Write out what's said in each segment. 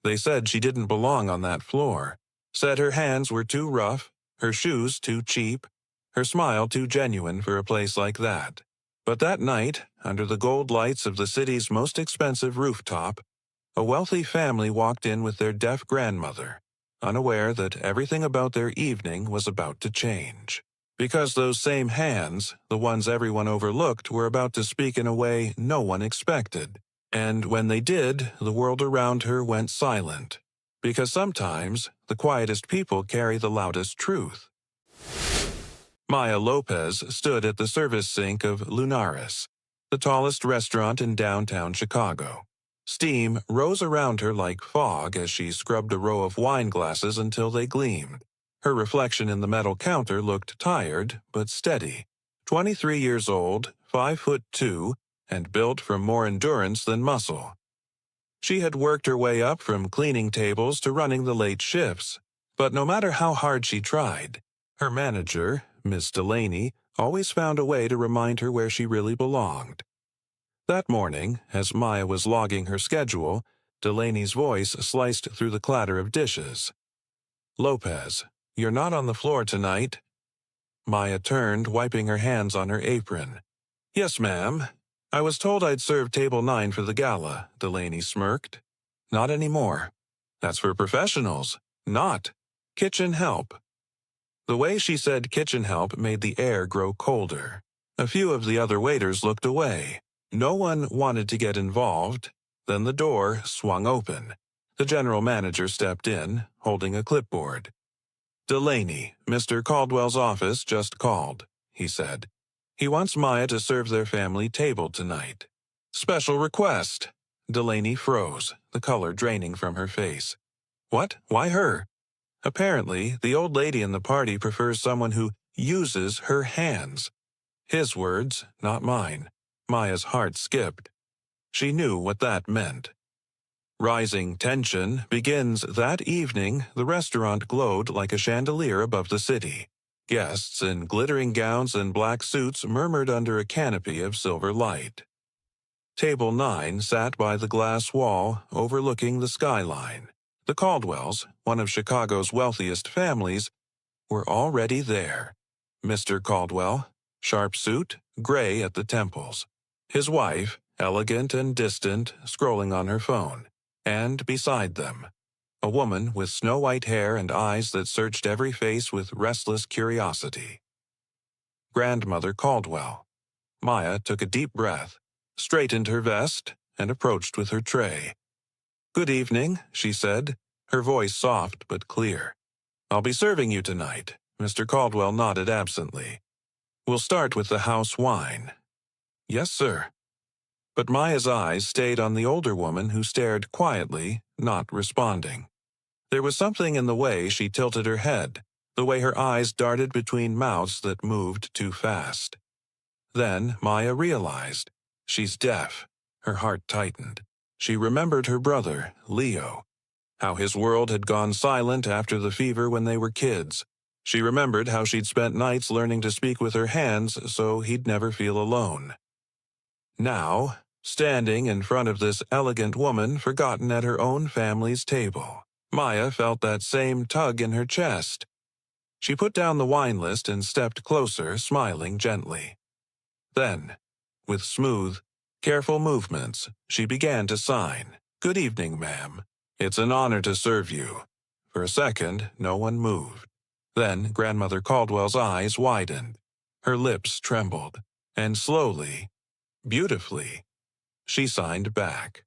They said she didn't belong on that floor, said her hands were too rough, her shoes too cheap, her smile too genuine for a place like that. But that night, under the gold lights of the city's most expensive rooftop, a wealthy family walked in with their deaf grandmother, unaware that everything about their evening was about to change. Because those same hands, the ones everyone overlooked, were about to speak in a way no one expected. And when they did, the world around her went silent. Because sometimes, the quietest people carry the loudest truth. Maya Lopez stood at the service sink of Lunaris, the tallest restaurant in downtown Chicago. Steam rose around her like fog as she scrubbed a row of wine glasses until they gleamed. Her reflection in the metal counter looked tired but steady. 23 years old, 5'2", and built for more endurance than muscle. She had worked her way up from cleaning tables to running the late shifts, but no matter how hard she tried, her manager, Miss Delaney, always found a way to remind her where she really belonged. That morning, as Maya was logging her schedule, Delaney's voice sliced through the clatter of dishes. "Lopez, you're not on the floor tonight." Maya turned, wiping her hands on her apron. "Yes, ma'am. I was told I'd serve table 9 for the gala," Delaney smirked. "Not anymore. That's for professionals, not kitchen help." The way she said kitchen help made the air grow colder. A few of the other waiters looked away. No one wanted to get involved. Then the door swung open. The general manager stepped in, holding a clipboard. "Delaney, Mr. Caldwell's office just called," he said. "He wants Maya to serve their family table tonight." "Special request." Delaney froze, the color draining from her face. "What? Why her?" "Apparently, the old lady in the party prefers someone who uses her hands." His words, not mine. Maya's heart skipped. She knew what that meant. Rising tension begins that evening. The restaurant glowed like a chandelier above the city. Guests in glittering gowns and black suits murmured under a canopy of silver light. Table 9 sat by the glass wall overlooking the skyline. The Caldwells, one of Chicago's wealthiest families, were already there. Mr. Caldwell, sharp suit, gray at the temples. His wife, elegant and distant, scrolling on her phone. And beside them, a woman with snow-white hair and eyes that searched every face with restless curiosity. Grandmother Caldwell. Maya took a deep breath, straightened her vest, and approached with her tray. "Good evening," she said, her voice soft but clear. "I'll be serving you tonight." Mr. Caldwell nodded absently. "We'll start with the house wine." "Yes, sir." But Maya's eyes stayed on the older woman who stared quietly, not responding. There was something in the way she tilted her head, the way her eyes darted between mouths that moved too fast. Then Maya realized, she's deaf. Her heart tightened. She remembered her brother, Leo, how his world had gone silent after the fever when they were kids. She remembered how she'd spent nights learning to speak with her hands so he'd never feel alone. Now, standing in front of this elegant woman forgotten at her own family's table, Maya felt that same tug in her chest. She put down the wine list and stepped closer, smiling gently. Then, with smooth, careful movements, she began to sign. "Good evening, ma'am. It's an honor to serve you." For a second, no one moved. Then Grandmother Caldwell's eyes widened. Her lips trembled. And slowly, beautifully, she signed back.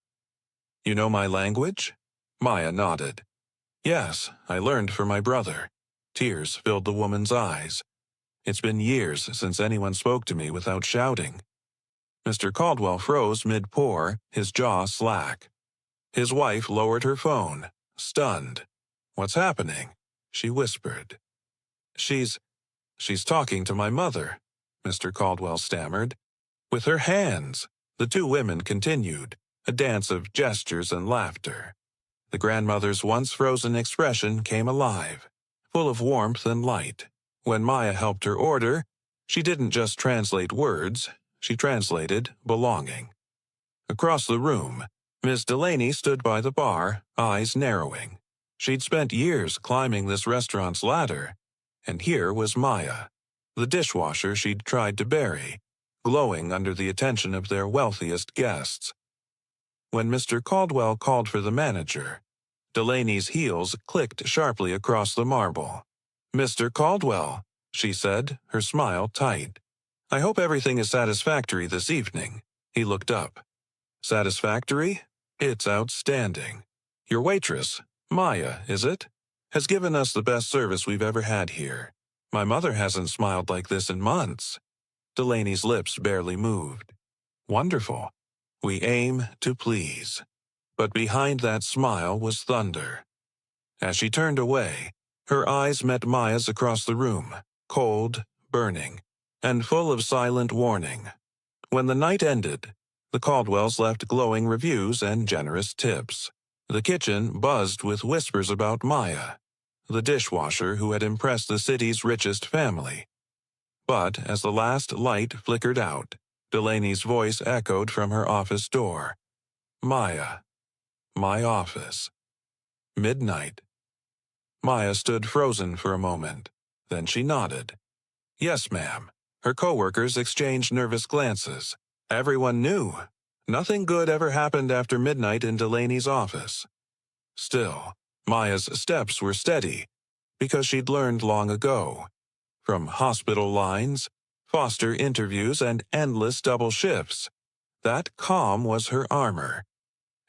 "You know my language?" Maya nodded. "Yes, I learned from my brother." Tears filled the woman's eyes. "It's been years since anyone spoke to me without shouting." Mr. Caldwell froze mid-pour, his jaw slack. His wife lowered her phone, stunned. "What's happening?" she whispered. She's talking to my mother," Mr. Caldwell stammered. "With her hands." The two women continued, a dance of gestures and laughter. The grandmother's once frozen expression came alive, full of warmth and light. When Maya helped her order, she didn't just translate words, she translated belonging. Across the room, Miss Delaney stood by the bar, eyes narrowing. She'd spent years climbing this restaurant's ladder, and here was Maya, the dishwasher she'd tried to bury, glowing under the attention of their wealthiest guests. When Mr. Caldwell called for the manager, Delaney's heels clicked sharply across the marble. "Mr. Caldwell," she said, her smile tight. "I hope everything is satisfactory this evening." He looked up. "Satisfactory? It's outstanding. Your waitress, Maya, is it? Has given us the best service we've ever had here. My mother hasn't smiled like this in months." Delaney's lips barely moved. "Wonderful. We aim to please." But behind that smile was thunder. As she turned away, her eyes met Maya's across the room, cold, burning, and full of silent warning. When the night ended, the Caldwells left glowing reviews and generous tips. The kitchen buzzed with whispers about Maya, the dishwasher who had impressed the city's richest family. But as the last light flickered out, Delaney's voice echoed from her office door. "Maya. My office." Midnight. Maya stood frozen for a moment. Then she nodded. "Yes, ma'am." Her coworkers exchanged nervous glances. Everyone knew. Nothing good ever happened after midnight in Delaney's office. Still, Maya's steps were steady, because she'd learned long ago. From hospital lines, foster interviews, and endless double shifts, that calm was her armor.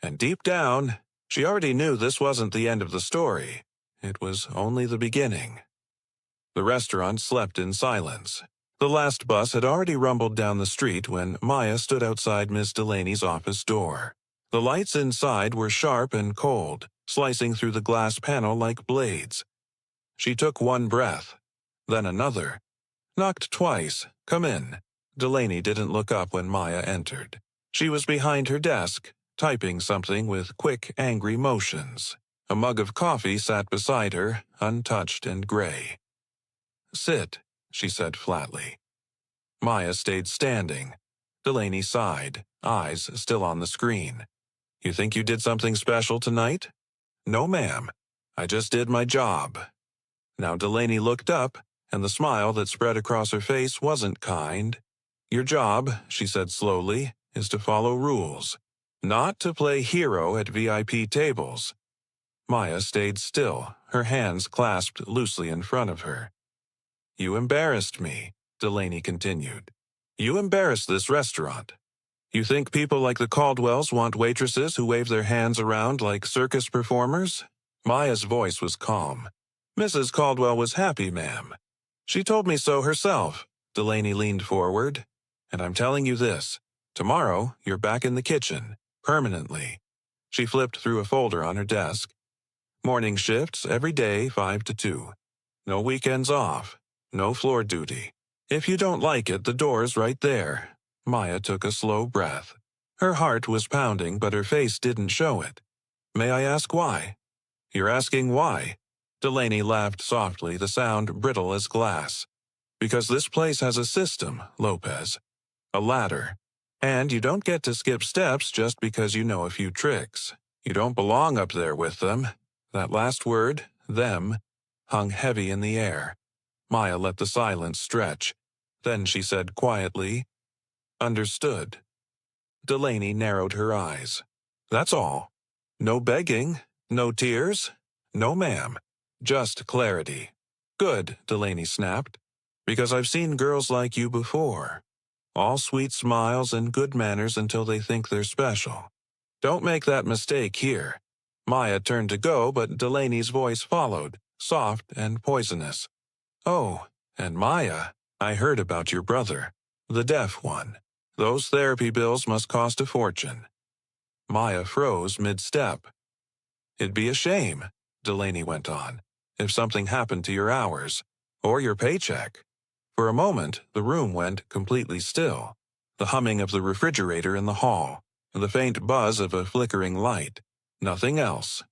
And deep down, she already knew this wasn't the end of the story. It was only the beginning. The restaurant slept in silence. The last bus had already rumbled down the street when Maya stood outside Miss Delaney's office door. The lights inside were sharp and cold, slicing through the glass panel like blades. She took one breath, then another. Knocked twice. "Come in." Delaney didn't look up when Maya entered. She was behind her desk, typing something with quick, angry motions. A mug of coffee sat beside her, untouched and gray. "Sit," she said flatly. Maya stayed standing. Delaney sighed, eyes still on the screen. "You think you did something special tonight?" "No, ma'am. I just did my job." Now Delaney looked up, and the smile that spread across her face wasn't kind. "Your job," she said slowly, "is to follow rules. Not to play hero at VIP tables." Maya stayed still, her hands clasped loosely in front of her. "You embarrassed me," Delaney continued. "You embarrassed this restaurant. You think people like the Caldwells want waitresses who wave their hands around like circus performers?" Maya's voice was calm. "Mrs. Caldwell was happy, ma'am. She told me so herself." Delaney leaned forward. "And I'm telling you this. Tomorrow, you're back in the kitchen. Permanently." She flipped through a folder on her desk. "Morning shifts every day 5 to 2. No weekends off. No floor duty. If you don't like it, the door's right there." Maya took a slow breath. Her heart was pounding, but her face didn't show it. "May I ask why?" "You're asking why?" Delaney laughed softly, the sound brittle as glass. "Because this place has a system, Lopez. A ladder. And you don't get to skip steps just because you know a few tricks. You don't belong up there with them." That last word, them, hung heavy in the air. Maya let the silence stretch. Then she said quietly, "Understood." Delaney narrowed her eyes. "That's all. No begging, no tears. No, ma'am. Just clarity." "Good," Delaney snapped. "Because I've seen girls like you before. All sweet smiles and good manners until they think they're special. Don't make that mistake here." Maya turned to go, but Delaney's voice followed, soft and poisonous. "Oh, and Maya, I heard about your brother, the deaf one. Those therapy bills must cost a fortune." Maya froze mid-step. "It'd be a shame," Delaney went on, "if something happened to your hours, or your paycheck." For a moment, the room went completely still. The humming of the refrigerator in the hall, the faint buzz of a flickering light. Nothing else.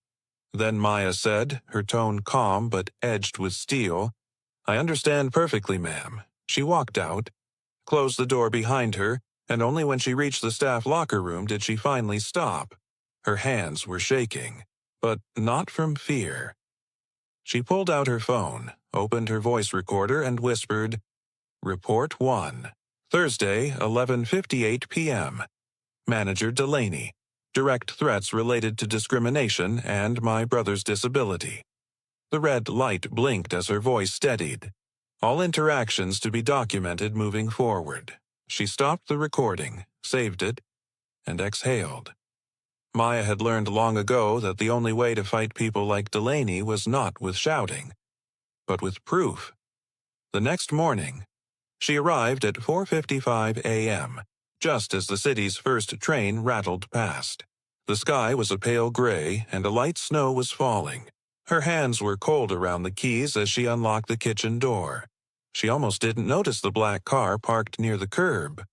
Then Maya said, her tone calm but edged with steel, "I understand perfectly, ma'am." She walked out, closed the door behind her, and only when she reached the staff locker room did she finally stop. Her hands were shaking, but not from fear. She pulled out her phone, opened her voice recorder, and whispered, "Report 1. Thursday, 11:58 p.m. Manager Delaney. Direct threats related to discrimination and my brother's disability." The red light blinked as her voice steadied. All interactions to be documented moving forward. She stopped the recording, saved it, and exhaled. Maya had learned long ago that the only way to fight people like Delaney was not with shouting, but with proof. The next morning, she arrived at 4:55 a.m., just as the city's first train rattled past. The sky was a pale gray, and a light snow was falling. Her hands were cold around the keys as she unlocked the kitchen door. She almost didn't notice the black car parked near the curb.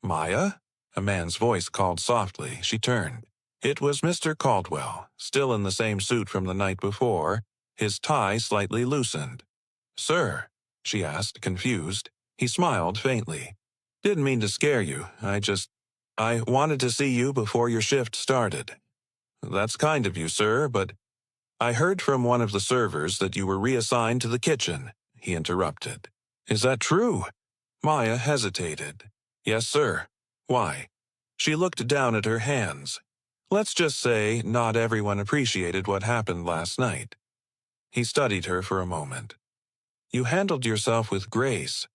"Maya?" A man's voice called softly. She turned. It was Mr. Caldwell, still in the same suit from the night before, his tie slightly loosened. "Sir?" she asked, confused. He smiled faintly. "Didn't mean to scare you. I wanted to see you before your shift started." "That's kind of you, sir, but I heard from one of the servers that you were reassigned to the kitchen," he interrupted. "Is that true?" Maya hesitated. "Yes, sir. Why?" She looked down at her hands. "Let's just say not everyone appreciated what happened last night." He studied her for a moment. "You handled yourself with grace.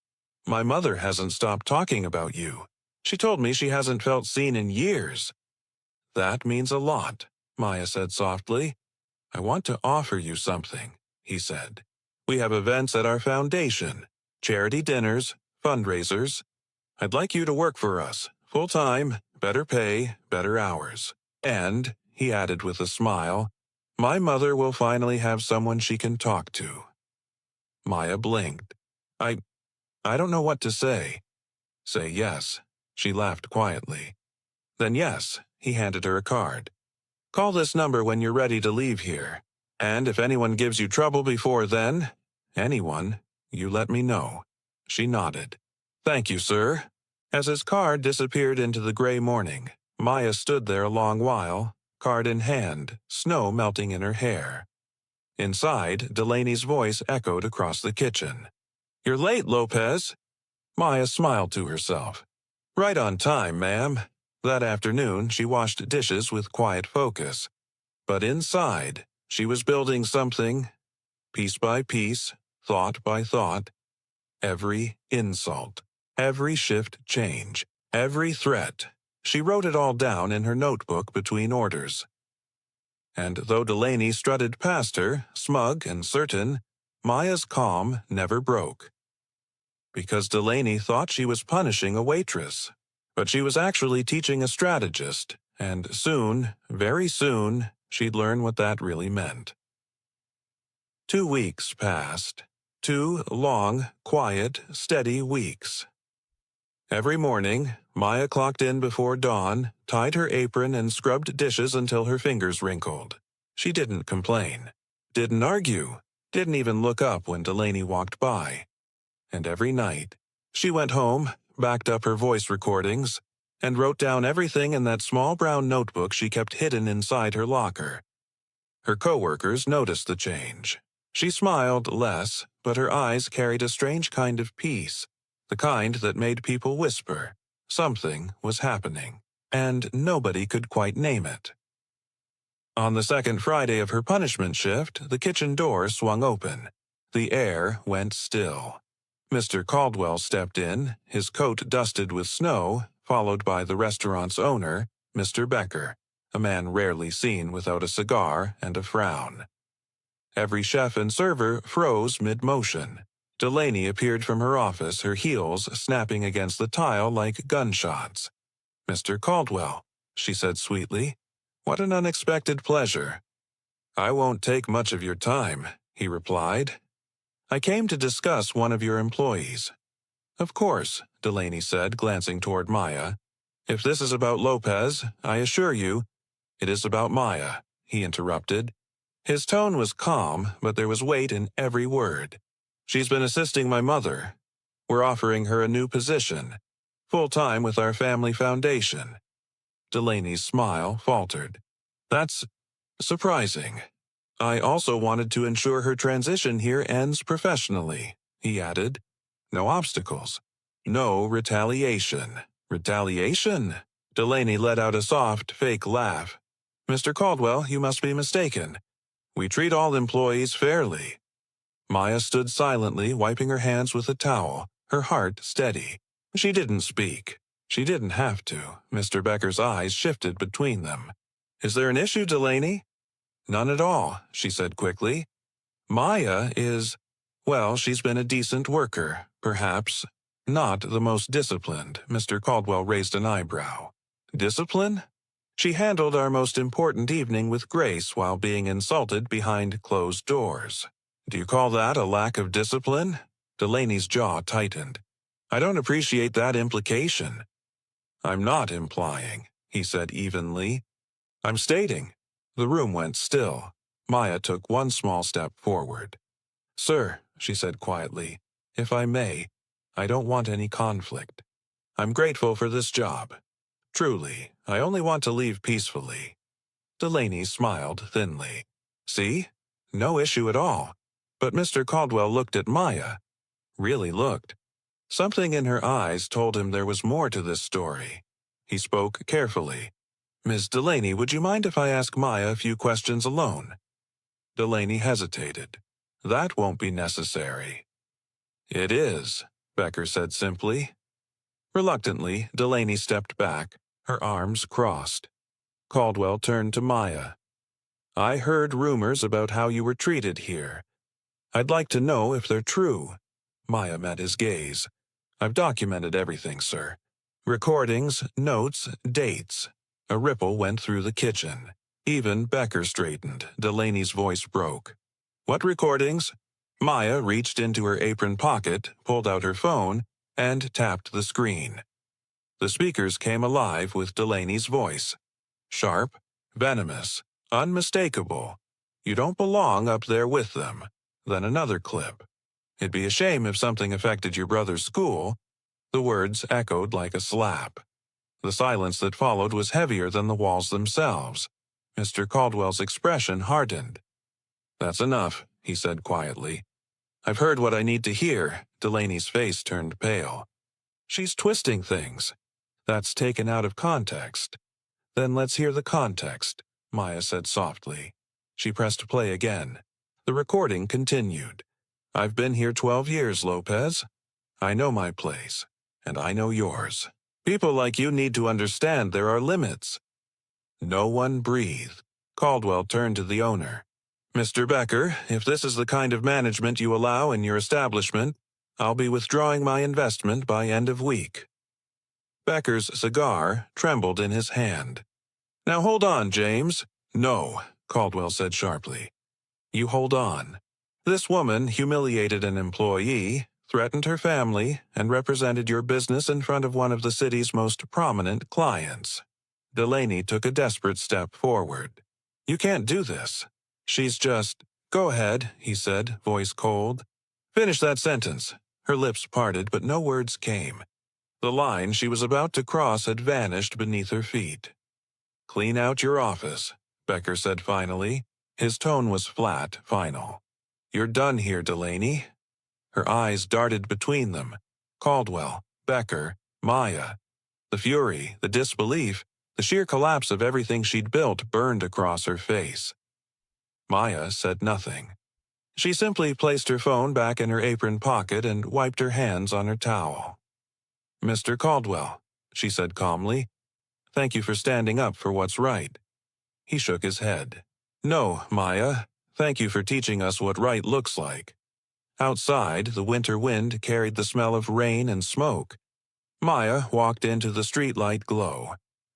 My mother hasn't stopped talking about you. She told me she hasn't felt seen in years." "That means a lot," Maya said softly. "I want to offer you something," he said. "We have events at our foundation, charity dinners, fundraisers. I'd like you to work for us, full-time, better pay, better hours. And," he added with a smile, "my mother will finally have someone she can talk to." Maya blinked. I don't know what to say." "Say yes." She laughed quietly. "Then yes," he handed her a card. "Call this number when you're ready to leave here. And if anyone gives you trouble before then, anyone, you let me know." She nodded. "Thank you, sir." As his card disappeared into the gray morning, Maya stood there a long while, card in hand, snow melting in her hair. Inside, Delaney's voice echoed across the kitchen. "You're late, Lopez." Maya smiled to herself. "Right on time, ma'am." That afternoon, she washed dishes with quiet focus. But inside, she was building something, piece by piece, thought by thought. Every insult, every shift change, every threat. She wrote it all down in her notebook between orders. And though Delaney strutted past her, smug and certain, Maya's calm never broke. Because Delaney thought she was punishing a waitress. But she was actually teaching a strategist, and soon, very soon, she'd learn what that really meant. 2 weeks passed. 2 long, quiet, steady weeks. Every morning, Maya clocked in before dawn, tied her apron, and scrubbed dishes until her fingers wrinkled. She didn't complain, didn't argue, didn't even look up when Delaney walked by. And every night, she went home, backed up her voice recordings, and wrote down everything in that small brown notebook she kept hidden inside her locker. Her coworkers noticed the change. She smiled less, but her eyes carried a strange kind of peace, the kind that made people whisper. Something was happening, and nobody could quite name it. On the second Friday of her punishment shift, the kitchen door swung open. The air went still. Mr. Caldwell stepped in, his coat dusted with snow, followed by the restaurant's owner, Mr. Becker, a man rarely seen without a cigar and a frown. Every chef and server froze mid-motion. Delaney appeared from her office, her heels snapping against the tile like gunshots. "Mr. Caldwell," she said sweetly, "what an unexpected pleasure." "I won't take much of your time," he replied. "I came to discuss one of your employees." "Of course," Delaney said, glancing toward Maya. "If this is about Lopez, I assure you—" "It is about Maya," he interrupted. His tone was calm, but there was weight in every word. "She's been assisting my mother. We're offering her a new position, full-time with our family foundation." Delaney's smile faltered. That's surprising. I also wanted to ensure her transition here ends professionally, he added. No obstacles. No retaliation. Retaliation? Delaney let out a soft, fake laugh. Mr. Caldwell, you must be mistaken. We treat all employees fairly. Maya stood silently, wiping her hands with a towel, her heart steady. She didn't speak. She didn't have to. Mr. Becker's eyes shifted between them. Is there an issue, Delaney? None at all, she said quickly. Maya is, well, she's been a decent worker, perhaps. Not the most disciplined. Mr. Caldwell raised an eyebrow. Discipline? She handled our most important evening with grace while being insulted behind closed doors. Do you call that a lack of discipline? Delaney's jaw tightened. I don't appreciate that implication. I'm not implying, he said evenly. I'm stating. The room went still. Maya took one small step forward. Sir, she said quietly, if I may, I don't want any conflict. I'm grateful for this job. Truly, I only want to leave peacefully. Delaney smiled thinly. See? No issue at all. But Mr. Caldwell looked at Maya. Really looked. Something in her eyes told him there was more to this story. He spoke carefully. Miss Delaney, would you mind if I ask Maya a few questions alone? Delaney hesitated. That won't be necessary. It is, Becker said simply. Reluctantly, Delaney stepped back, her arms crossed. Caldwell turned to Maya. I heard rumors about how you were treated here. I'd like to know if they're true. Maya met his gaze. I've documented everything, sir. Recordings, notes, dates. A ripple went through the kitchen. Even Becker straightened. Delaney's voice broke. What recordings? Maya reached into her apron pocket, pulled out her phone, and tapped the screen. The speakers came alive with Delaney's voice. Sharp, venomous, unmistakable. You don't belong up there with them. Then another clip. It'd be a shame if something affected your brother's school. The words echoed like a slap. The silence that followed was heavier than the walls themselves. Mr. Caldwell's expression hardened. That's enough, he said quietly. I've heard what I need to hear. Delaney's face turned pale. She's twisting things. That's taken out of context. Then let's hear the context, Maya said softly. She pressed play again. The recording continued. I've been here 12 years, Lopez. I know my place, and I know yours. People like you need to understand there are limits. No one breathed. Caldwell turned to the owner. Mr. Becker, if this is the kind of management you allow in your establishment, I'll be withdrawing my investment by end of week. Becker's cigar trembled in his hand. Now hold on, James. No, Caldwell said sharply. You hold on. This woman humiliated an employee, threatened her family, and represented your business in front of one of the city's most prominent clients. Delaney took a desperate step forward. You can't do this. She's just... Go ahead, he said, voice cold. Finish that sentence. Her lips parted, but no words came. The line she was about to cross had vanished beneath her feet. Clean out your office, Becker said finally. His tone was flat, final. You're done here, Delaney. Her eyes darted between them. Caldwell, Becker, Maya. The fury, the disbelief, the sheer collapse of everything she'd built burned across her face. Maya said nothing. She simply placed her phone back in her apron pocket and wiped her hands on her towel. Mr. Caldwell, she said calmly, thank you for standing up for what's right. He shook his head. No, Maya, thank you for teaching us what right looks like. Outside, the winter wind carried the smell of rain and smoke. Maya walked into the streetlight glow,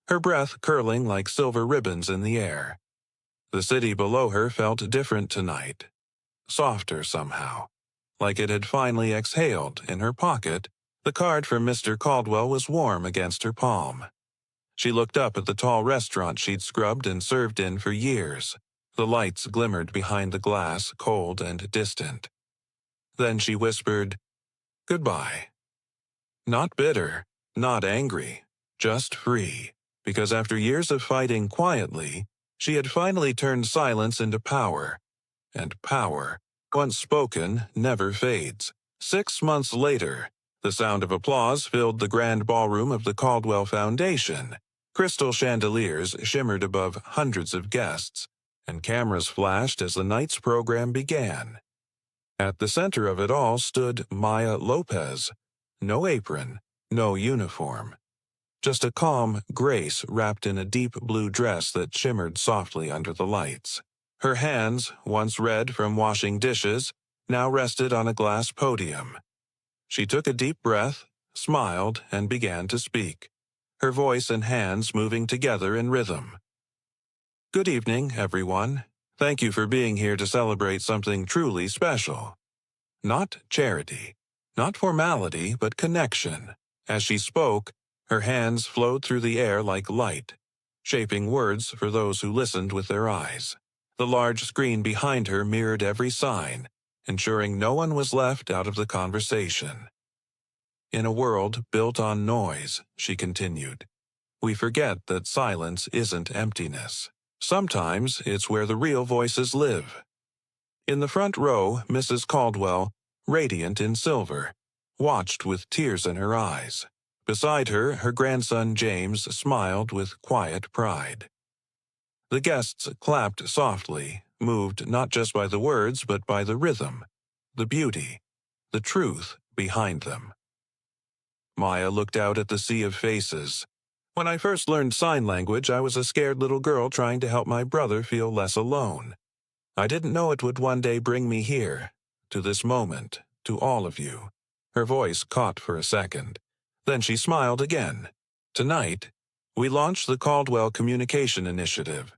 her breath curling like silver ribbons in the air. The city below her felt different tonight. Softer somehow. Like it had finally exhaled in her pocket, the card from Mr. Caldwell was warm against her palm. She looked up at the tall restaurant she'd scrubbed and served in for years. The lights glimmered behind the glass, cold and distant. Then she whispered, "Goodbye." Not bitter, not angry, just free, because after years of fighting quietly, She had finally turned silence into power, and power, once spoken, never fades. 6 months later, the sound of applause filled the grand ballroom of the Caldwell Foundation. Crystal chandeliers shimmered above hundreds of guests, and cameras flashed as the night's program began. At the center of it all stood Maya Lopez. No apron, no uniform. Just a calm grace wrapped in a deep blue dress that shimmered softly under the lights. Her hands, once red from washing dishes, now rested on a glass podium. She took a deep breath, smiled, and began to speak, her voice and hands moving together in rhythm. Good evening, everyone. Thank you for being here to celebrate something truly special. Not charity, not formality, but connection. As she spoke, her hands flowed through the air like light, shaping words for those who listened with their eyes. The large screen behind her mirrored every sign, ensuring no one was left out of the conversation. In a world built on noise, she continued, we forget that silence isn't emptiness. Sometimes it's where the real voices live. In the front row, Mrs. Caldwell, radiant in silver, watched with tears in her eyes. Beside her, her grandson James smiled with quiet pride. The guests clapped softly, moved not just by the words but by the rhythm, the beauty, the truth behind them. Maya looked out at the sea of faces. When I first learned sign language, I was a scared little girl trying to help my brother feel less alone. I didn't know it would one day bring me here, to this moment, to all of you. Her voice caught for a second. Then she smiled again. Tonight, we launched the Caldwell Communication Initiative,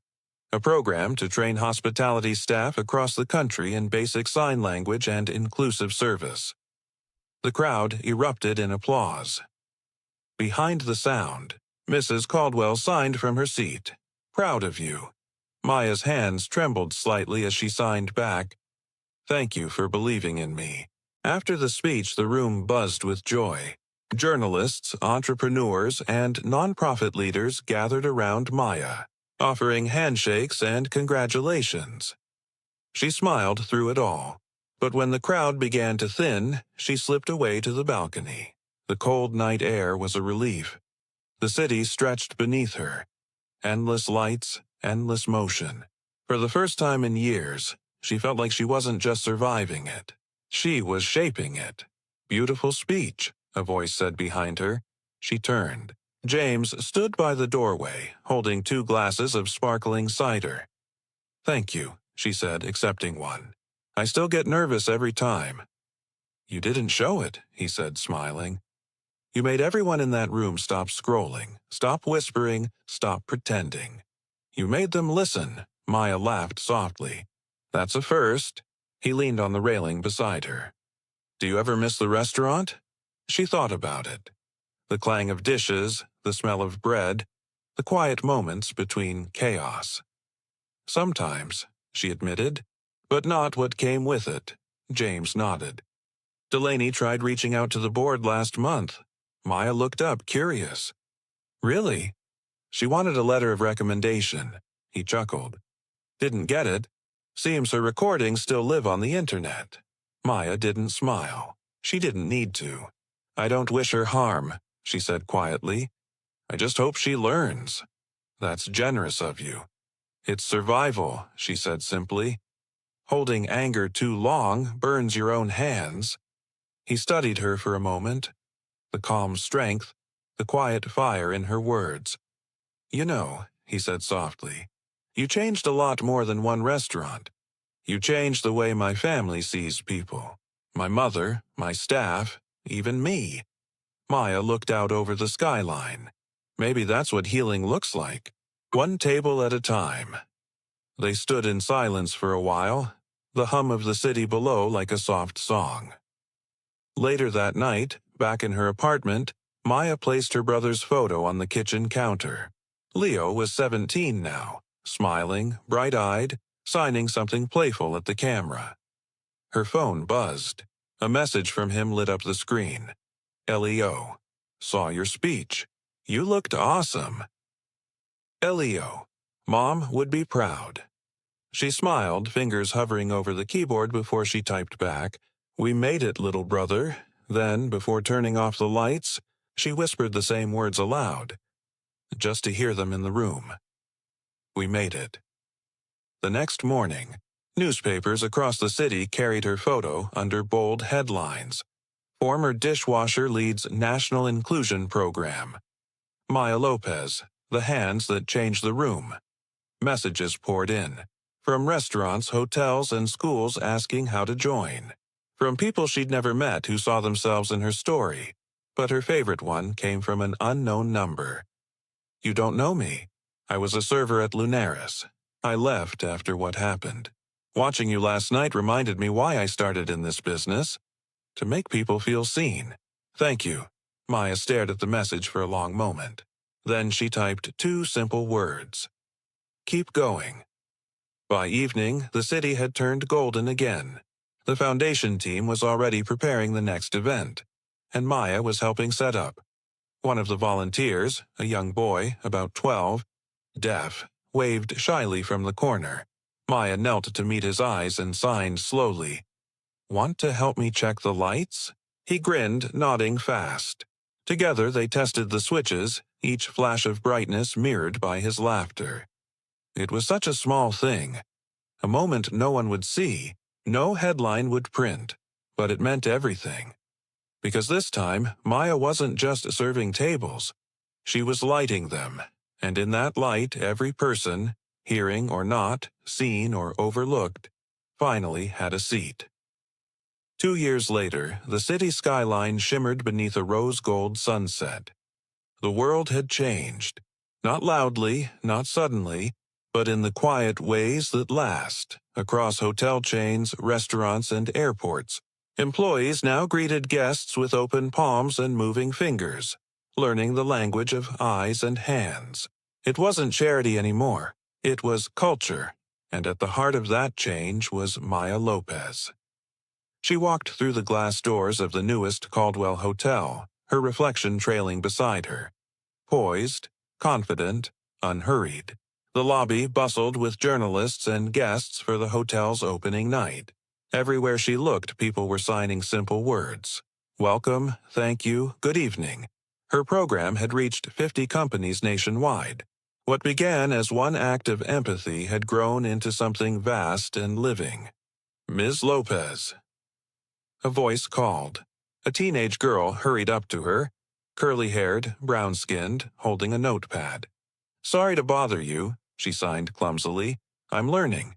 a program to train hospitality staff across the country in basic sign language and inclusive service. The crowd erupted in applause. Behind the sound, Mrs. Caldwell signed from her seat. Proud of you. Maya's hands trembled slightly as she signed back. Thank you for believing in me. After the speech, the room buzzed with joy. Journalists, entrepreneurs, and nonprofit leaders gathered around Maya, offering handshakes and congratulations. She smiled through it all, but when the crowd began to thin, she slipped away to the balcony. The cold night air was a relief. The city stretched beneath her. Endless lights, endless motion. For the first time in years, she felt like she wasn't just surviving it. She was shaping it. Beautiful speech, a voice said behind her. She turned. James stood by the doorway, holding 2 glasses of sparkling cider. Thank you, she said, accepting one. I still get nervous every time. You didn't show it, he said, smiling. You made everyone in that room stop scrolling, stop whispering, stop pretending. You made them listen. Maya laughed softly. That's a first. He leaned on the railing beside her. Do you ever miss the restaurant? She thought about it. The clang of dishes, the smell of bread, the quiet moments between chaos. Sometimes, she admitted, but not what came with it. James nodded. Delaney tried reaching out to the board last month. Maya looked up, curious. Really? She wanted a letter of recommendation. He chuckled. Didn't get it. Seems her recordings still live on the internet. Maya didn't smile. She didn't need to. I don't wish her harm, she said quietly. I just hope she learns. That's generous of you. It's survival, she said simply. Holding anger too long burns your own hands. He studied her for a moment. The calm strength, the quiet fire in her words. You know, he said softly, you changed a lot more than one restaurant. You changed the way my family sees people. My mother, my staff, even me. Maya looked out over the skyline. Maybe that's what healing looks like. One table at a time. They stood in silence for a while, the hum of the city below like a soft song. Later that night, back in her apartment, Maya placed her brother's photo on the kitchen counter. Leo was 17 now, smiling, bright-eyed, signing something playful at the camera. Her phone buzzed. A message from him lit up the screen. Leo, saw your speech. You looked awesome. Leo, Mom would be proud. She smiled, fingers hovering over the keyboard before she typed back, "We made it, little brother." Then, before turning off the lights, she whispered the same words aloud, just to hear them in the room. We made it. The next morning, newspapers across the city carried her photo under bold headlines. Former dishwasher leads National Inclusion Program. Maya Lopez, the hands that changed the room. Messages poured in. From restaurants, hotels, and schools asking how to join. From people she'd never met who saw themselves in her story. But her favorite one came from an unknown number. "You don't know me. I was a server at Lunaris. I left after what happened. Watching you last night reminded me why I started in this business. To make people feel seen. Thank you." Maya stared at the message for a long moment. Then she typed two simple words. "Keep going." By evening, the city had turned golden again. The foundation team was already preparing the next event, and Maya was helping set up. One of the volunteers, a young boy, about 12, deaf, waved shyly from the corner. Maya knelt to meet his eyes and signed slowly. "Want to help me check the lights?" He grinned, nodding fast. Together they tested the switches, each flash of brightness mirrored by his laughter. It was such a small thing. A moment no one would see, no headline would print, but it meant everything. Because this time, Maya wasn't just serving tables. She was lighting them, and in that light every person, hearing or not, seen or overlooked, finally had a seat. 2 years later, the city skyline shimmered beneath a rose-gold sunset. The world had changed. Not loudly, not suddenly, but in the quiet ways that last. Across hotel chains, restaurants, and airports, employees now greeted guests with open palms and moving fingers, learning the language of eyes and hands. It wasn't charity anymore. It was culture, and at the heart of that change was Maya Lopez. She walked through the glass doors of the newest Caldwell Hotel, her reflection trailing beside her. Poised, confident, unhurried. The lobby bustled with journalists and guests for the hotel's opening night. Everywhere she looked, people were signing simple words. Welcome, thank you, good evening. Her program had reached 50 companies nationwide. What began as one act of empathy had grown into something vast and living. "Ms. Lopez." A voice called. A teenage girl hurried up to her, curly-haired, brown-skinned, holding a notepad. "Sorry to bother you," she signed clumsily. "I'm learning."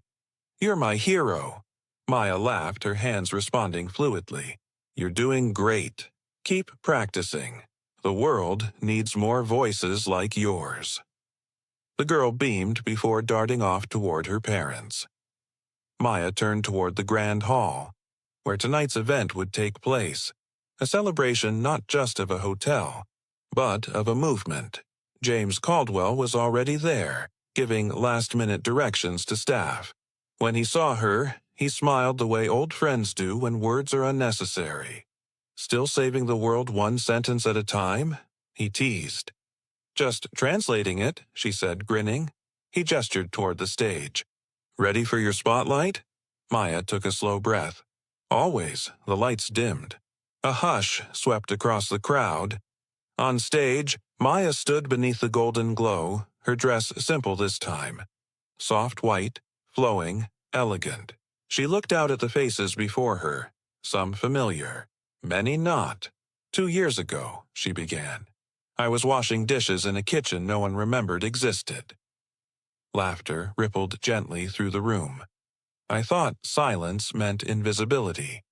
"You're my hero." Maya laughed, her hands responding fluidly. "You're doing great. Keep practicing. The world needs more voices like yours." The girl beamed before darting off toward her parents. Maya turned toward the grand hall, where tonight's event would take place. A celebration not just of a hotel, but of a movement. James Caldwell was already there, giving last-minute directions to staff. When he saw her, he smiled the way old friends do when words are unnecessary. "Still saving the world one sentence at a time?" he teased. "Just translating it," she said, grinning. He gestured toward the stage. "Ready for your spotlight?" Maya took a slow breath. Always, the lights dimmed. A hush swept across the crowd. On stage, Maya stood beneath the golden glow, her dress simple this time. Soft white, flowing, elegant. She looked out at the faces before her, some familiar, many not. 2 years ago, she began. I was washing dishes in a kitchen no one remembered existed. Laughter rippled gently through the room. I thought silence meant invisibility,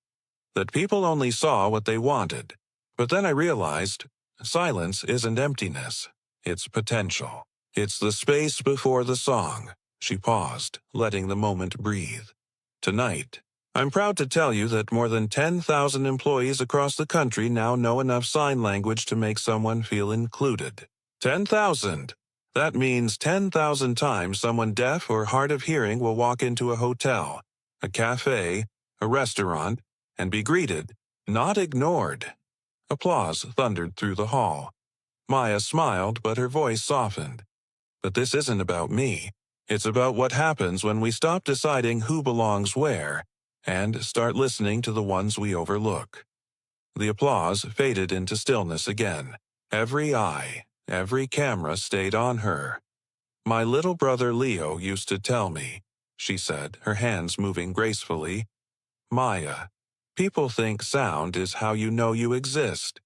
that people only saw what they wanted. But then I realized silence isn't emptiness, it's potential. It's the space before the song. She paused, letting the moment breathe. Tonight, I'm proud to tell you that more than 10,000 employees across the country now know enough sign language to make someone feel included. 10,000! That means 10,000 times someone deaf or hard of hearing will walk into a hotel, a cafe, a restaurant, and be greeted, not ignored. Applause thundered through the hall. Maya smiled, but her voice softened. But this isn't about me. It's about what happens when we stop deciding who belongs where and start listening to the ones we overlook. The applause faded into stillness again. Every eye, every camera stayed on her. My little brother Leo used to tell me, she said, her hands moving gracefully, Maya, people think sound is how you know you exist.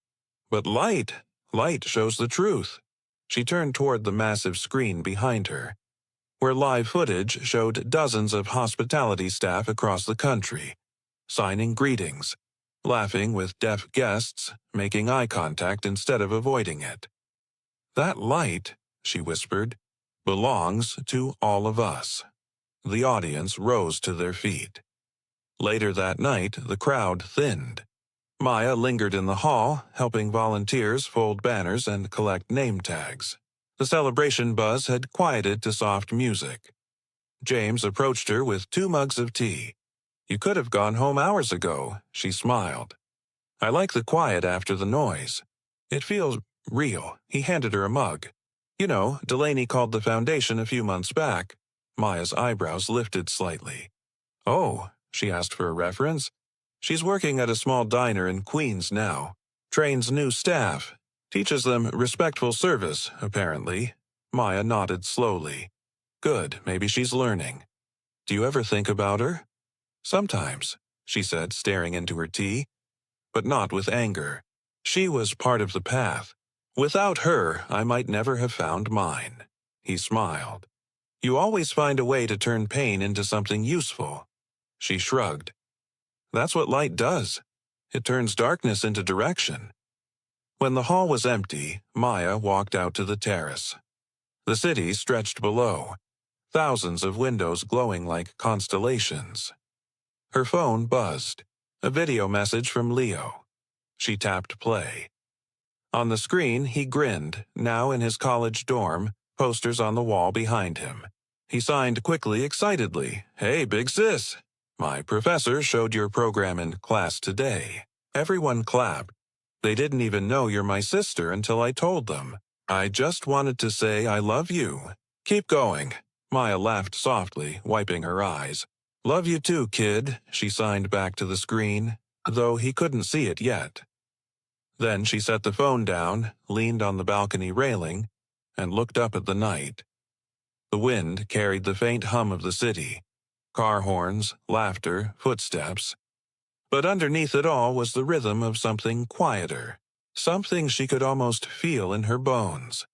But light shows the truth. She turned toward the massive screen behind her, where live footage showed dozens of hospitality staff across the country, signing greetings, laughing with deaf guests, making eye contact instead of avoiding it. That light, she whispered, belongs to all of us. The audience rose to their feet. Later that night, the crowd thinned. Maya lingered in the hall, helping volunteers fold banners and collect name tags. The celebration buzz had quieted to soft music. James approached her with 2 mugs of tea. You could have gone home hours ago, she smiled. I like the quiet after the noise. It feels real. He handed her a mug. You know, Delaney called the foundation a few months back. Maya's eyebrows lifted slightly. Oh, she asked for a reference. She's working at a small diner in Queens now. Trains new staff. Teaches them respectful service, apparently. Maya nodded slowly. Good, maybe she's learning. Do you ever think about her? Sometimes, she said, staring into her tea. But not with anger. She was part of the path. Without her, I might never have found mine. He smiled. You always find a way to turn pain into something useful. She shrugged. That's what light does. It turns darkness into direction. When the hall was empty, Maya walked out to the terrace. The city stretched below, thousands of windows glowing like constellations. Her phone buzzed. A video message from Leo. She tapped play. On the screen, he grinned, now in his college dorm, posters on the wall behind him. He signed quickly, excitedly. Hey, big sis. My professor showed your program in class today. Everyone clapped. They didn't even know you're my sister until I told them. I just wanted to say I love you. Keep going. Maya laughed softly, wiping her eyes. Love you too, kid, she signed back to the screen, though he couldn't see it yet. Then she set the phone down, leaned on the balcony railing, and looked up at the night. The wind carried the faint hum of the city. Car horns, laughter, footsteps. But underneath it all was the rhythm of something quieter, something she could almost feel in her bones.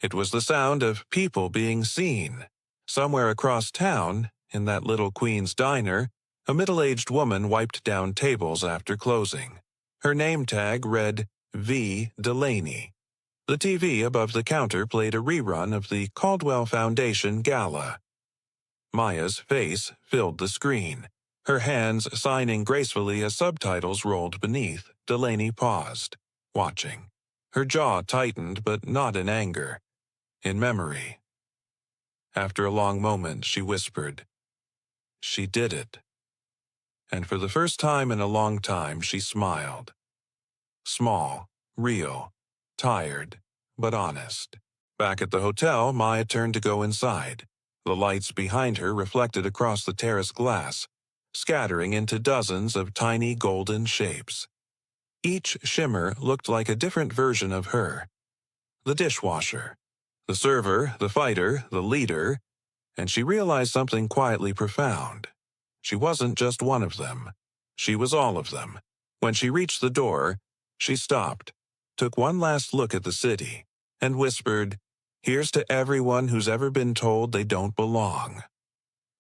It was the sound of people being seen. Somewhere across town, in that little Queen's diner, a middle-aged woman wiped down tables after closing. Her name tag read V. Delaney. The TV above the counter played a rerun of the Caldwell Foundation Gala. Maya's face filled the screen. Her hands signing gracefully as subtitles rolled beneath. Delaney paused, watching. Her jaw tightened, but not in anger. In memory. After a long moment, she whispered, She did it. And for the first time in a long time, she smiled. Small, real, tired, but honest. Back at the hotel, Maya turned to go inside. The lights behind her reflected across the terrace glass, scattering into dozens of tiny golden shapes. Each shimmer looked like a different version of her. The dishwasher, the server, the fighter, the leader, and she realized something quietly profound. She wasn't just one of them. She was all of them. When she reached the door, she stopped, took one last look at the city, and whispered, Here's to everyone who's ever been told they don't belong.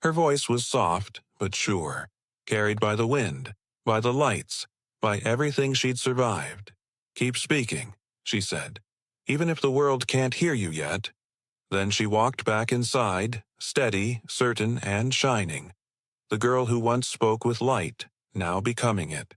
Her voice was soft but sure, carried by the wind, by the lights, by everything she'd survived. Keep speaking, she said, even if the world can't hear you yet. Then she walked back inside, steady, certain, and shining. The girl who once spoke with light, now becoming it.